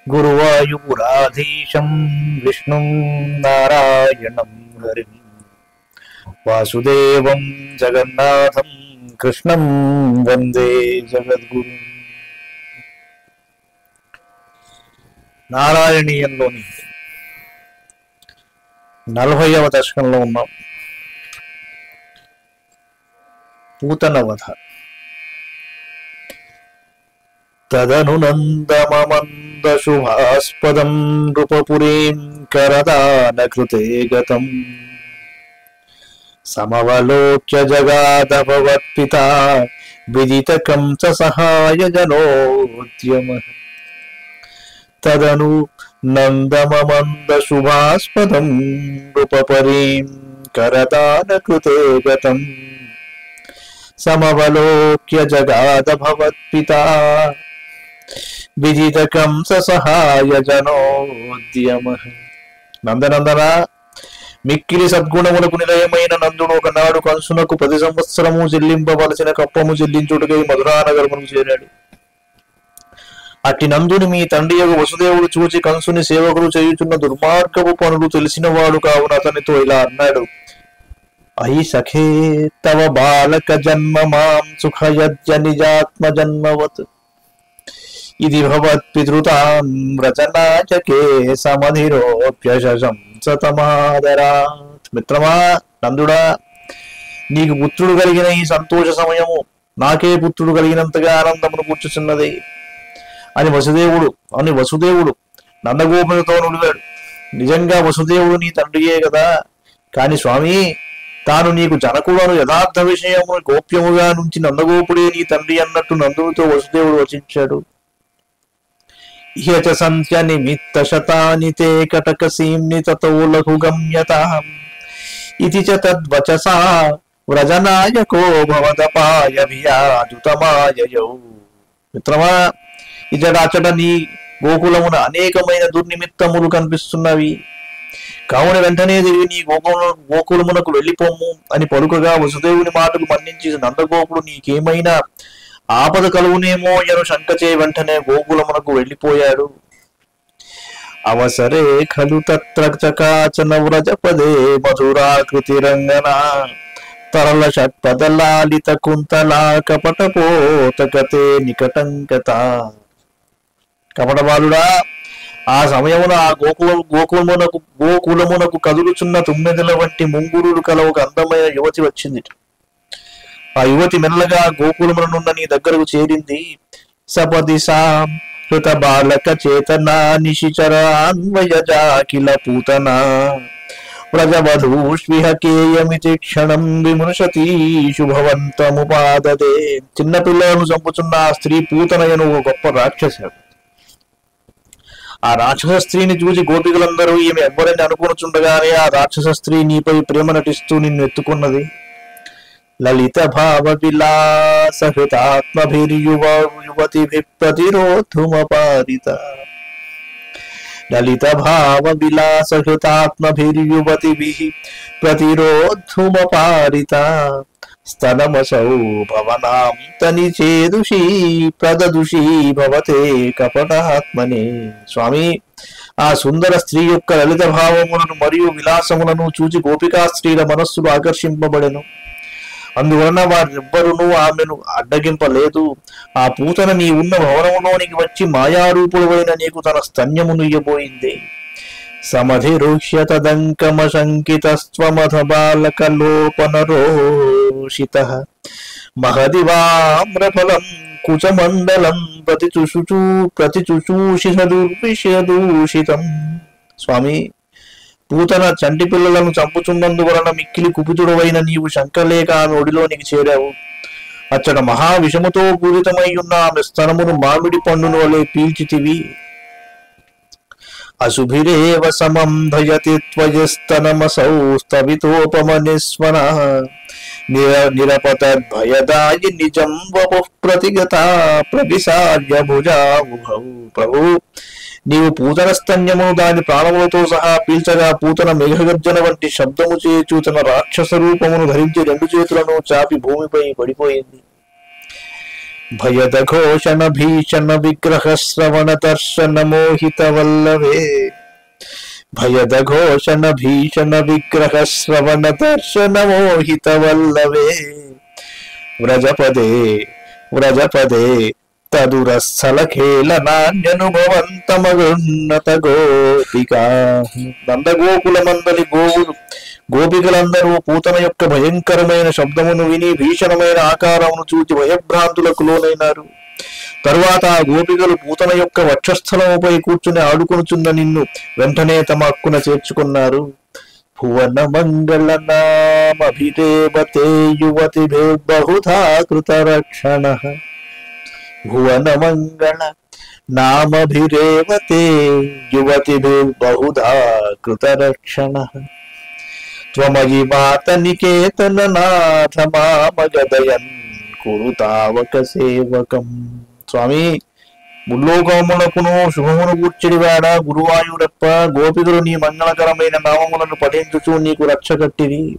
గురువాయూరాధీశం విష్ణుం నారాయణం హరిం వాసుదేవం జగన్నాథం కృష్ణం వందే జగద్గురు. నారాయణీయంలోని 40వ దశకంలో ఉన్నాం. పూతన వధ. తదను నందమమంద శుభాస్పదం నృపపురీం కరదాన కృతే గతం సమవలోక్య జగాద భవత్పితా విదిత కంస సహాయ జనోద్యమః. తదను నందమమంద శుభాస్పదం నృపపురీం కరదాన కృతే గతం సమవలోక్య జగాద భవత్పితా విదిత కంస సహాయ జనోద్యమః. నందనందన, మిక్కిలి సద్గుణములకు నిలయమైన నందుడు ఒకనాడు కంసునకు 10 సంవత్సరము చెల్లింపవలసిన కప్పము చెల్లించుటకై మధురానగరమును చేరాడు. అట్టి నందుని మీ తండ్రి యొక్క వసుదేవుడు చూచి కంసుని సేవకులు చేయుచున్న దుర్మార్గపు పనులు తెలిసినవాడు కావున అతనితో ఇలా అన్నాడు: అయి సఖే తవ బాలక జన్మ మాం సుఖయజ్జ నిజాత్మ జన్మవత్ ఇది భవత్ పితృతాం రచనాచకే సమధిరోప్యశంసతమాదరాత్. మిత్రమా, నందుడా, నీకు పుత్రుడు కలిగిన ఈ సంతోష సమయము నాకే పుత్రుడు కలిగినంతగా ఆనందమును కూర్చుచున్నది అని వసుదేవుడు నందగోపునితో నుడివాడు. నిజంగా వసుదేవుడు నీ తండ్రియే కదా, కాని స్వామి, తాను నీకు జనకులను యథార్థ విషయము గోప్యముగా నుంచి నందగోపుడే నీ తండ్రి అన్నట్టు నందునితో వసుదేవుడు వచించాడు. ఇహ సంత్య నిమిత్త శతాని తే కటకసీమ్ని తతో లఘు గమ్యతాం ఇతి చ తద్వచసా వ్రజనాయకో భవదపాయ వియాదుతమాయయౌ. మిత్రమా, ఇజడాచట నీ గోకులమున అనేకమైన దుర్నిమిత్తములు కనిపిస్తున్నవి. కావున వెంటనే తిరిగి నీ గోకులమునకు వెళ్ళిపోము అని పలుకగా వసుదేవుని మాటలు మన్నించి నందగోపుడు నీకేమైనా ఆపద కలుగునేమో ఎను శంకచే వెంటనే గోకులమునకు వెళ్ళిపోయాడు. అవసరే ఖలు తత్ర చకాచన వ్రజపదే మధురాకృతి రంగన తరళ షట్పదలాలిత కుంతలా కపటపోతకతే నికటంకత. కపటబాలుడా, ఆ సమయమున ఆ గోకులమునకు కదులుచున్న 9 వంటి ముంగురులు కల ఒక అందమైన యువతి వచ్చింది. ఆ యువతి మెల్లగా గోకులమునున్న నీ దగ్గరకు చేరింది. సపదిశాం హృత బాలక చేతనా నిశిచరాన్వయజాకిల పూతనా వ్రజవధూష్విహకేయమితి క్షణం విమృశతి శుభవంతముపాదదే. చిన్న పిల్లలను చంపుచున్న ఆ స్త్రీ పూతనయను ఒక గొప్ప రాక్షస. ఆ రాక్షస స్త్రీని చూసి గోపికలందరూ ఈమె ఎవ్వరని అనుకునుచుండగానే ఆ రాక్షస స్త్రీ నీపై ప్రేమ నటిస్తూ నిన్ను ఎత్తుకున్నది. లలిత భావ విలాస హృతాత్మభిర్యువతిభి ప్రతిరోధుమపారిత. లలిత భావ విలాస హృతాత్మభిర్యువతిభి ప్రతిరోధుమపారిత స్తనమసౌ భవనాం తని చేదుషీ ప్రదదుషీ భవతే కపటాత్మనే. స్వామి, ఆ సుందర స్త్రీ యొక్క లలిత భావములను మరియు విలాసములను చూచి గోపికా స్త్రీల మనస్సులు ఆకర్షింపబడెను. అందువలన వారెవ్వరూ ఆమెను అడ్డగింపలేదు. ఆ పూతన నీ ఉన్న భవనములోనికి వచ్చి మాయారూపుడైన నీకు తన స్తన్యమును ఇయ్యబోయింది. సమధిరుహ్య తదంకమశంకితస్త్వమథ బాలకలోపనరోషితః మహదివామ్రఫలం కుచమండలం ప్రతిచుషూషిషదూషితం. స్వామి, పూతన చంటి పిల్లలను చంపుచున్నందువలన మిక్కిలి కుపితుడవైన నీవు శంకలేక ఆమె ఒడిలోనికి చేరావు. అచ్చట మహావిషముతో పూరితమై ఉన్న ఆమె స్తనమును మామిడి పండును వలె పీల్చితివి. అశుభిరేవ సమం భయతి త్వయస్తనమసౌ స్తవితోపమనిస్వన నిరపతద్భయదాయి నిజం వపుః ప్రతిగత ప్రవిసార్య భుజావుభౌ. ప్రభు, నీవు పూతన స్తన్యమును దాని ప్రాణములతో సహా పీల్చగా పూతన మేఘగర్జన వంటి శబ్దము చేచు తన రాక్షస రూపమును ధరించి 2 చేతులను చాపి భూమిపై పడిపోయింది. భయద ఘోషణ భీషణ విగ్రహ శ్రవణ దర్శన మోహిత వల్లవే భయద ఘోషణ భీషణ విగ్రహ శ్రవణ దర్శన మోహిత వల్లవే వ్రజపదే వ్రజపదే తదురస్థలఖేళ నాణ్యనుభవంతమగున్నత గోపికా. నందగోకులమందలి గోవులు గోపికలందరూ పూతన యొక్క భయంకరమైన శబ్దమును విని భీషణమైన ఆకారమును చూచి భయభ్రాంతులకు లోనైనారు. తరువాత ఆ గోపికలు పూతన యొక్క వక్షస్థలముపై కూర్చుని ఆడుకొనుచున్న నిన్ను వెంటనే తమ హక్కున చేర్చుకున్నారు. భువన మంగళ నామభిరేవతే యువతిభిర్బహుధా కృతరక్షణ భువన మంగళ నామభిరేవతే యువతిభిర్బహుధా కృతరక్షణ త్వమయి మాత నికేతన నాథ మామగదయన్ కురుతావక సేవకం. స్వామి, ముల్లోకములకును శుభమును కూర్చెడివాడ గురువాయూరప్ప, గోపికలు నీ మంగళకరమైన నామములను పఠించుచు నీకు రక్ష కట్టిరి.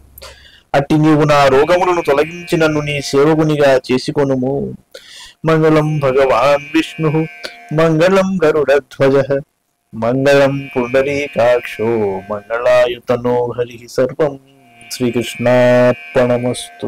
అట్టి నీవు నా రోగములను తొలగించి నన్ను నీ సేవకునిగా చేసుకొనుము. మంగళం భగవాన్ విష్ణు మంగళం గరుడధ్వజ మంగళం పుండరీకాక్షో మంగళాయుతనో హరి. సర్వం శ్రీకృష్ణార్పణమస్తు.